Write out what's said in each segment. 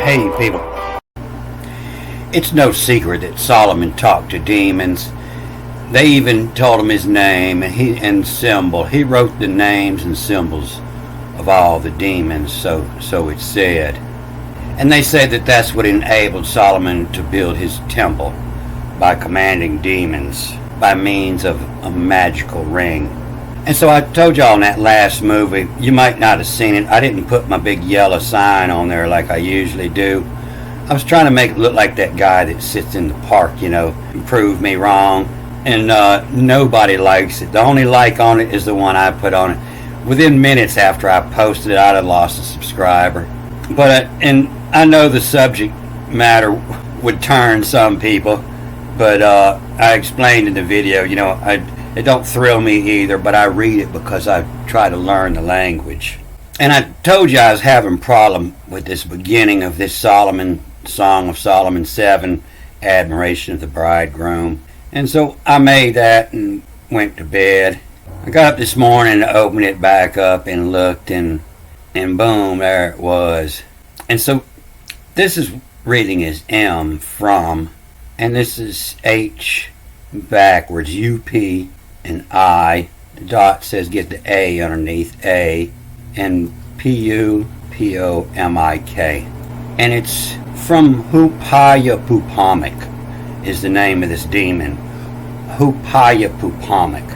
Hey people, it's no secret that Solomon talked to demons. They even told him his name and symbol. He wrote the names and symbols of all the demons, so it's said. And they say that that's what enabled Solomon to build his temple, by commanding demons by means of a magical ring. And so I told y'all in that last movie, you might not have seen it, I didn't put my big yellow sign on there like I usually do. I was trying to make it look like that guy that sits in the park, and prove me wrong. And nobody likes it. The only like on it is the one I put on it. Within minutes after I posted it, I'd have lost a subscriber. But and I know the subject matter would turn some people, but I explained in the video, it don't thrill me either, but I read it because I try to learn the language. And I told you I was having a problem with this beginning of this Song of Solomon 7, Admiration of the Bridegroom. And so I made that and went to bed. I got up this morning and opened it back up and looked, and boom, there it was. And so this is reading as M from, and this is H backwards, UP and I. The dot says get the A underneath A, and Pupomik. And it's from Hupia Puponic is the name of this demon. Hupia Puponic.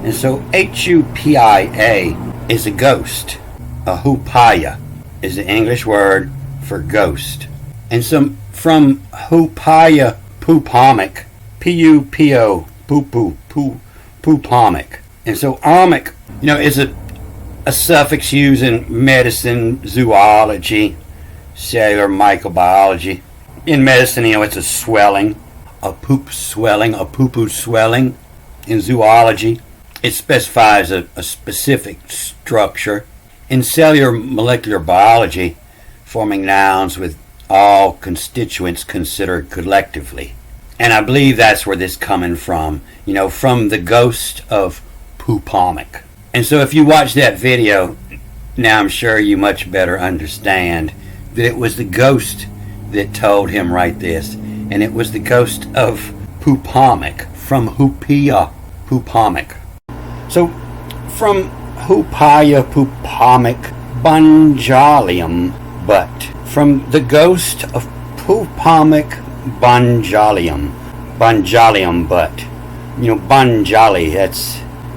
And so Hupia is a ghost. A Hupia is the English word for ghost. And so from Hupia Puponic, Puponic. And so omic, is a suffix used in medicine, zoology, cellular microbiology. In medicine, it's a swelling, a poo-poo swelling. In zoology, it specifies a specific structure. In cellular molecular biology, forming nouns with all constituents considered collectively. And I believe that's where this coming from, from the ghost of Puponic. And so if you watch that video, now I'm sure you much better understand that it was the ghost that told him write this. And it was the ghost of Puponic from Hupia Puponic. So from Hupia Puponic, Banjalium, but from the ghost of Puponic Banjalium, but Banjali,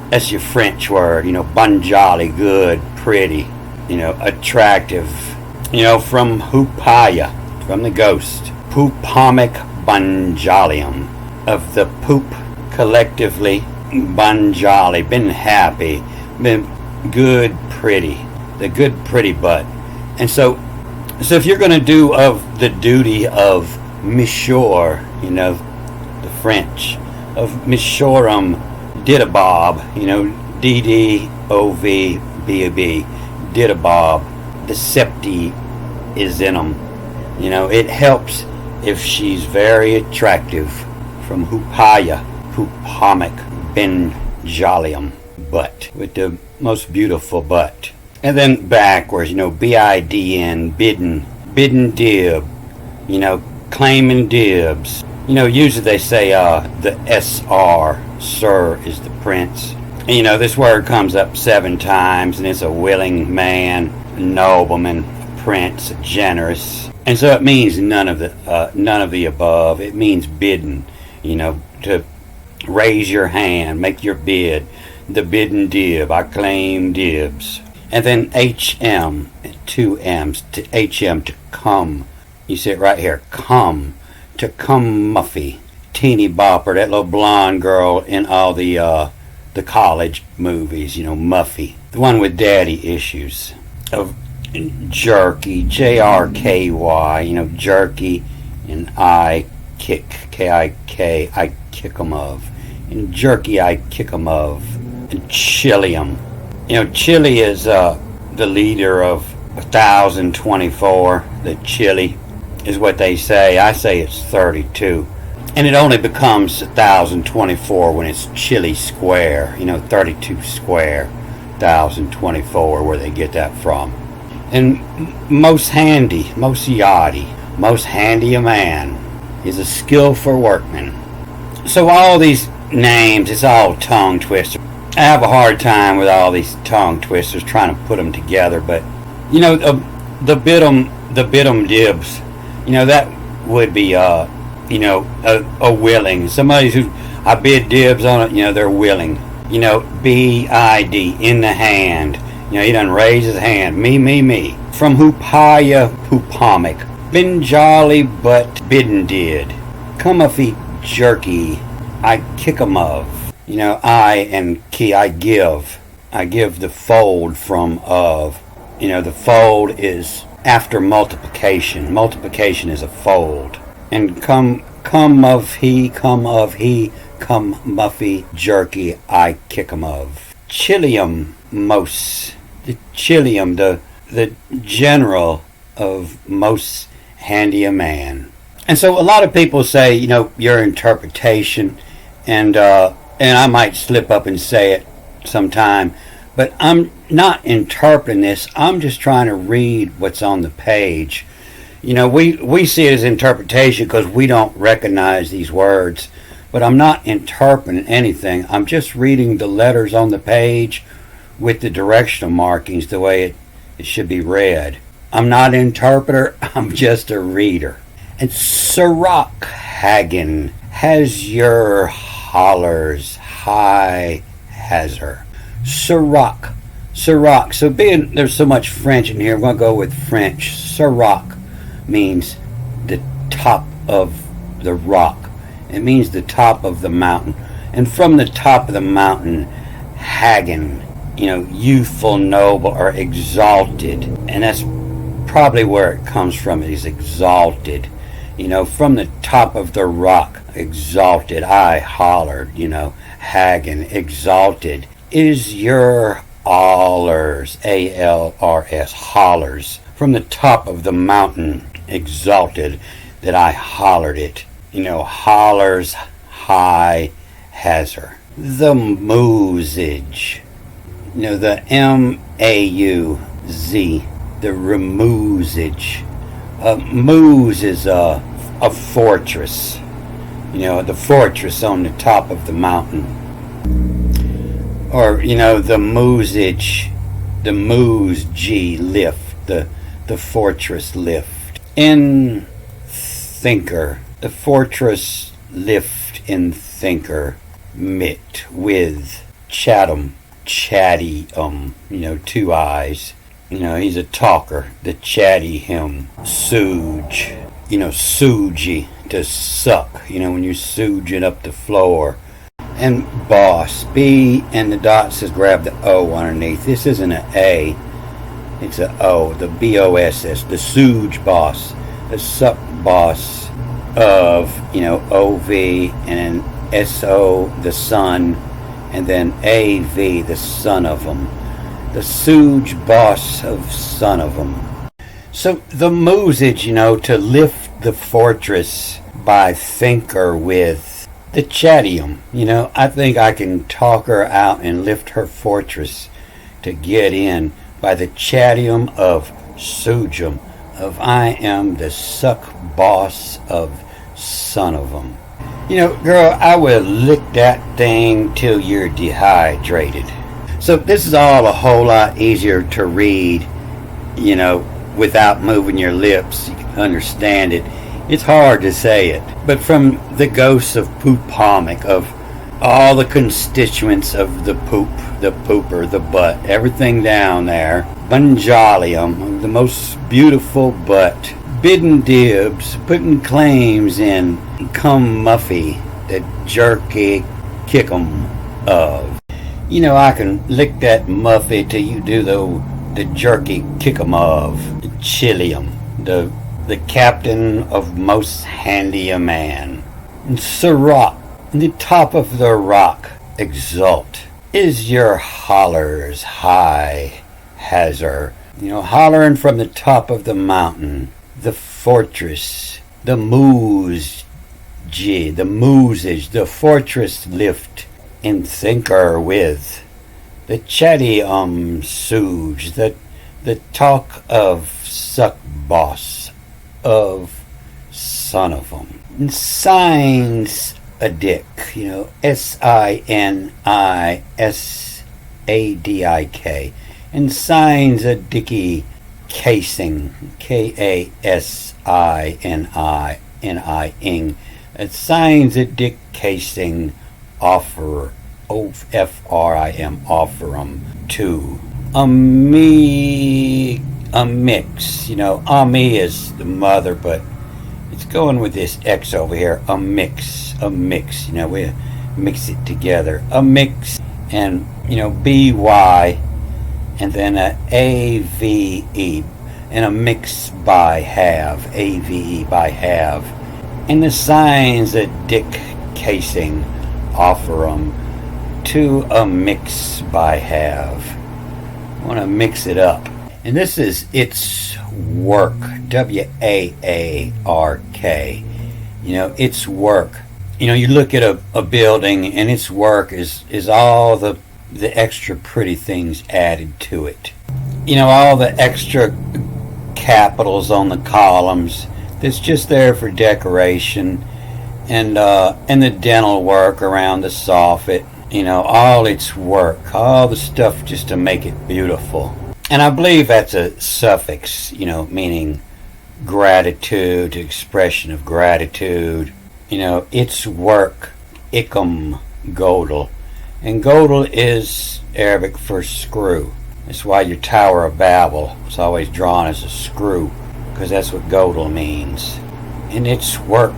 that's your French word, Banjali, good, pretty, attractive, from Hupia, from the ghost, Puponic Banjalium, of the poop collectively, Banjali, been happy, been good, pretty, the good, pretty butt. And so if you're going to do of the duty of Mishore, the French, of Mishorum Didabob, D-D-O-V-B-B, Didabob, the septi is in them. It helps if she's very attractive, from Hupia Puponic Benjalium, butt, with the most beautiful butt. And then backwards, B-I-D-N, bidden dib, claiming dibs. Usually they say the S-R, sir, is the prince. And, this word comes up 7 times, and it's a willing man, a nobleman, a prince, a generous. And so it means none of the above. It means bidden, to raise your hand, make your bid. The bidden dib, I claim dibs. And then HM, 2 M's, to HM, to come. You see it right here, come, to come Muffy. Teeny Bopper, that little blonde girl in all the college movies, Muffy. The one with daddy issues. Of jerky, J-R-K-Y, jerky, and I kick, K-I-K, I kick 'em of. And jerky, I kick 'em of. And Chilium. Chile is the leader of 1024. The Chile is what they say. I say it's 32. And it only becomes 1024 when it's Chile square. 32 square, 1024, where they get that from. And most handy, most yachty, most handy a man is a skillful workman. So all these names, it's all tongue twisters. I have a hard time with all these tongue twisters trying to put them together, but you know, the bid'em dibs, you know, that would be you know, a willing, somebody who I bid dibs on it, you know, they're willing. You know, B-I-D, in the hand. You know, he done raise his hand. Me. From Hupia, Puponic. Been jolly but bidden did. Comfy jerky, I kick 'em of. You know, I and key, I give. I give the fold from of. You know, the fold is after multiplication. Multiplication is a fold. And come of he, come muffy jerky, I kick 'em of. Chilium most. The chilium, the general of most handy a man. And so a lot of people say, you know, your interpretation, and I might slip up and say it sometime, but I'm not interpreting this. I'm just trying to read what's on the page. You know, we see it as interpretation because we don't recognize these words, but I'm not interpreting anything. I'm just reading the letters on the page with the directional markings the way it should be read. I'm not an interpreter, I'm just a reader. And Sirach Hagen has your hollers high hazard. Sirach. So being there's so much French in here, I'm going to go with French. Sirach means the top of the rock. It means the top of the mountain. And from the top of the mountain, Hagen, you know, youthful, noble, or exalted. And that's probably where it comes from. It is exalted. You know, from the top of the rock, exalted. I hollered, you know, Hagen, exalted. Is your allers, A-L-R-S, hollers. From the top of the mountain, exalted, that I hollered it. You know, hollers high hazard. The moosage. You know, the M-A-U-Z, the remoosage. Moose is a fortress. You know, the fortress on the top of the mountain. Or, you know, the moosage, the moose G lift, the fortress lift. In thinker, the fortress lift in thinker, mit with Chatham, chatty, you know, two eyes. You know, he's a talker, the chatty him. Sooge, you know, soogy, to suck, you know, when you sooge it up the floor. And boss, B, and the dot says grab the O underneath. This isn't an A, it's an O, the B-O-S-S, the sooge boss, the suck boss of, you know, O-V, and then S-O, the son, and then A-V, the son of them. The sooge boss of son of them. So the moosage, you know, to lift the fortress by thinker with the chattium. You know, I think I can talk her out and lift her fortress to get in by the chattium of soojum, of I am the suck boss of son of them. You know, girl, I will lick that thing till you're dehydrated. So this is all a whole lot easier to read, you know, without moving your lips. You can understand it. It's hard to say it. But from the ghosts of Puponic, of all the constituents of the poop, the pooper, the butt, everything down there, Bunjalium, the most beautiful butt, bidding dibs, putting claims in, come muffy, the jerky kick 'em of. You know, I can lick that muffy till you do the jerky kick 'em of. The chilium, the captain of most handy a man. And Sirach, the top of the rock, exult. Is your hollers high hazard? You know, hollering from the top of the mountain. The fortress, the moosage, the fortress lift in thinker with. The chatty sooge, the The talk of suck boss of son of 'em. And signs a dick, SINISADIK. And signs a dicky casing, KASININING. It signs a dick casing offer, OFRIM, offer 'em to a mix. Ami is the mother, but it's going with this X over here. A mix. We mix it together. A mix, and BY, and then a AVE, and a mix by have, AVE by have. And the signs that dick casing offer 'em to a mix by have. I want to mix it up. And this is its work, WAARK. Its work. You look at a building, and its work is all the extra pretty things added to it. All the extra capitals on the columns that's just there for decoration, and the dental work around the soffit. All its work, all the stuff just to make it beautiful. And I believe that's a suffix, meaning gratitude, expression of gratitude. Its work, ikum godel. And godel is Arabic for screw. That's why your Tower of Babel is always drawn as a screw, because that's what godel means. And its work,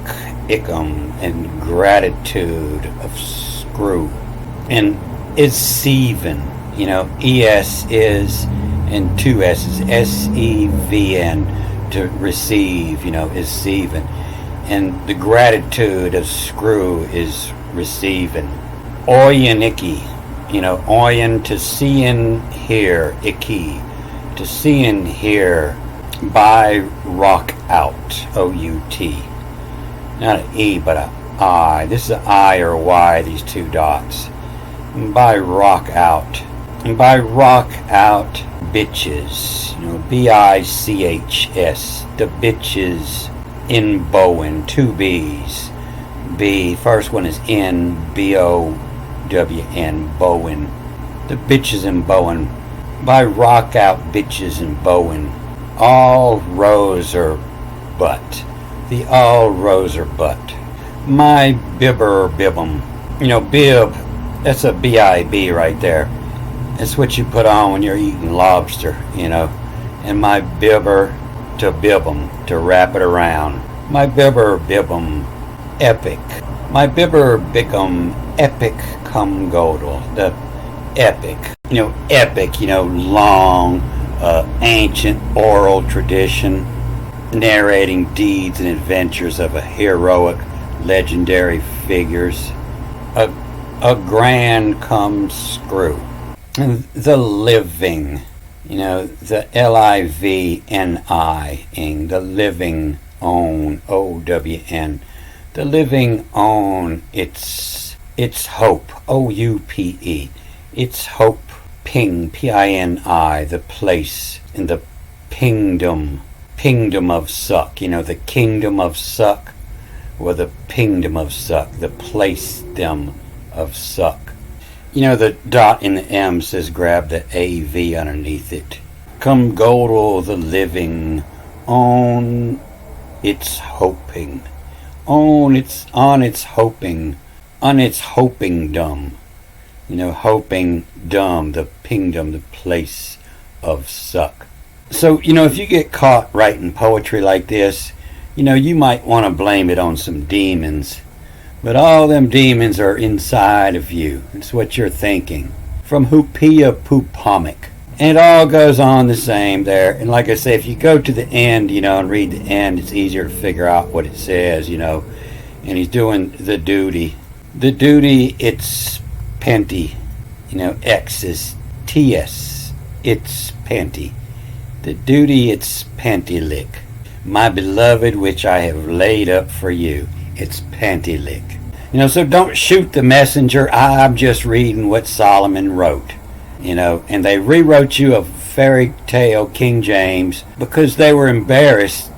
ikum, and gratitude of screw. And is Seven, ES is, and two S's, SEVN, to receive, is Seven. And the gratitude of screw is receiving. Oyaniki, oyan, to see and hear, iki, to see and hear, by rock out, O-U-T. Not an E, but an I. This is an I or a Y, these two dots. By rock out. And by rock out, bitches, BICHS, the bitches in Bowen, two B's. B, first one is in, BOWN, Bowen. The bitches in Bowen. By rock out, bitches in Bowen. All rows are butt. The all rows are butt. My bibber bibbum. Bib, that's a B-I-B right there. That's what you put on when you're eating lobster, And my bibber, to bibbum, to wrap it around. My bibber bibbum, epic. My bibber bickum, epic cum godel. The epic. Epic, long, ancient oral tradition, narrating deeds and adventures of a heroic, legendary figures. A grand cum screw. And the living, the LIVNI-ing, the living own, OWN, the living own, its hope, OUPE, its hope, ping, PINI, the place in the pingdom of suck, the kingdom of suck, or the pingdom of suck, the place-dom of suck. The dot in the M says grab the AV underneath it. Come godel the living on its hoping. On its hoping. On its hoping dumb. Hoping dumb, the pingdom, the place of suck. So, if you get caught writing poetry like this, you might want to blame it on some demons. But all them demons are inside of you. It's what you're thinking. From Hupia Puponic. And it all goes on the same there. And like I say, if you go to the end, and read the end, it's easier to figure out what it says, And he's doing the duty. The duty, it's penty. X is TS. It's penty. The duty, it's panty lick. My beloved, which I have laid up for you. It's panty lick. So don't shoot the messenger. I'm just reading what Solomon wrote. And they rewrote you a fairy tale King James because they were embarrassed,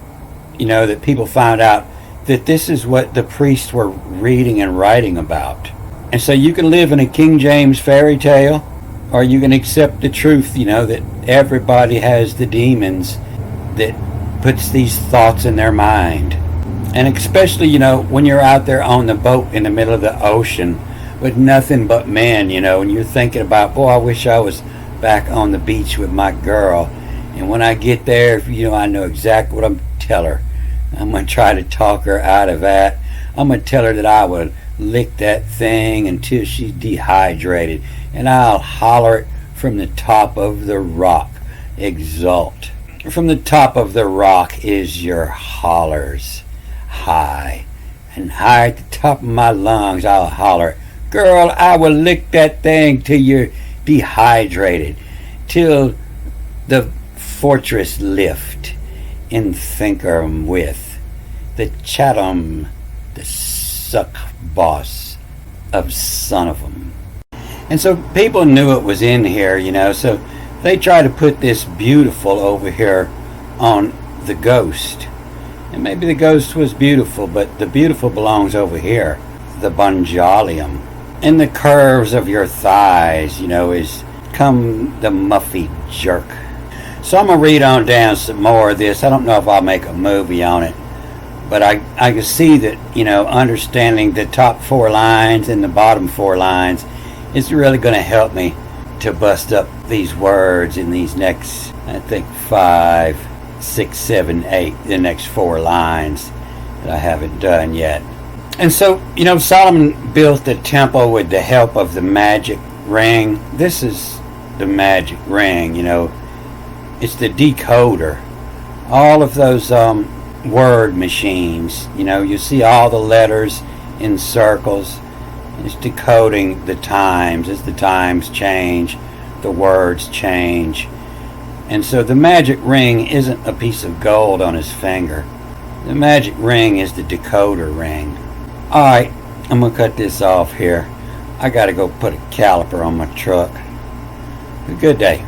that people found out that this is what the priests were reading and writing about. And so you can live in a King James fairy tale, or you can accept the truth, that everybody has the demons that puts these thoughts in their mind. And especially, when you're out there on the boat in the middle of the ocean with nothing but men, and you're thinking about, boy, I wish I was back on the beach with my girl. And when I get there, I know exactly what I'm tell her. I'm going to try to talk her out of that. I'm going to tell her that I would lick that thing until she's dehydrated. And I'll holler it from the top of the rock. Exalt. From the top of the rock is your hollers. High. And high at the top of my lungs, I'll holler, girl, I will lick that thing till you're dehydrated. Till the fortress lift. In thinker with the Chatham, the suck boss of son of 'em. And so people knew it was in here, so they tried to put this beautiful over here on the ghost. And maybe the ghost was beautiful, but the beautiful belongs over here, the bunjalium. In the curves of your thighs, is come the muffy jerk. So I'm going to read on down some more of this. I don't know if I'll make a movie on it. But I can see that, understanding the top 4 lines and the bottom 4 lines is really going to help me to bust up these words in these next, I think, 5, 6, 7, 8, the next 4 lines that I haven't done yet. And so, Solomon built the temple with the help of the magic ring. This is the magic ring, It's the decoder. All of those word machines, you see all the letters in circles. It's decoding the times. As the times change, the words change. And so the magic ring isn't a piece of gold on his finger. The magic ring is the decoder ring. Alright, I'm going to cut this off here. I got to go put a caliper on my truck. A good day.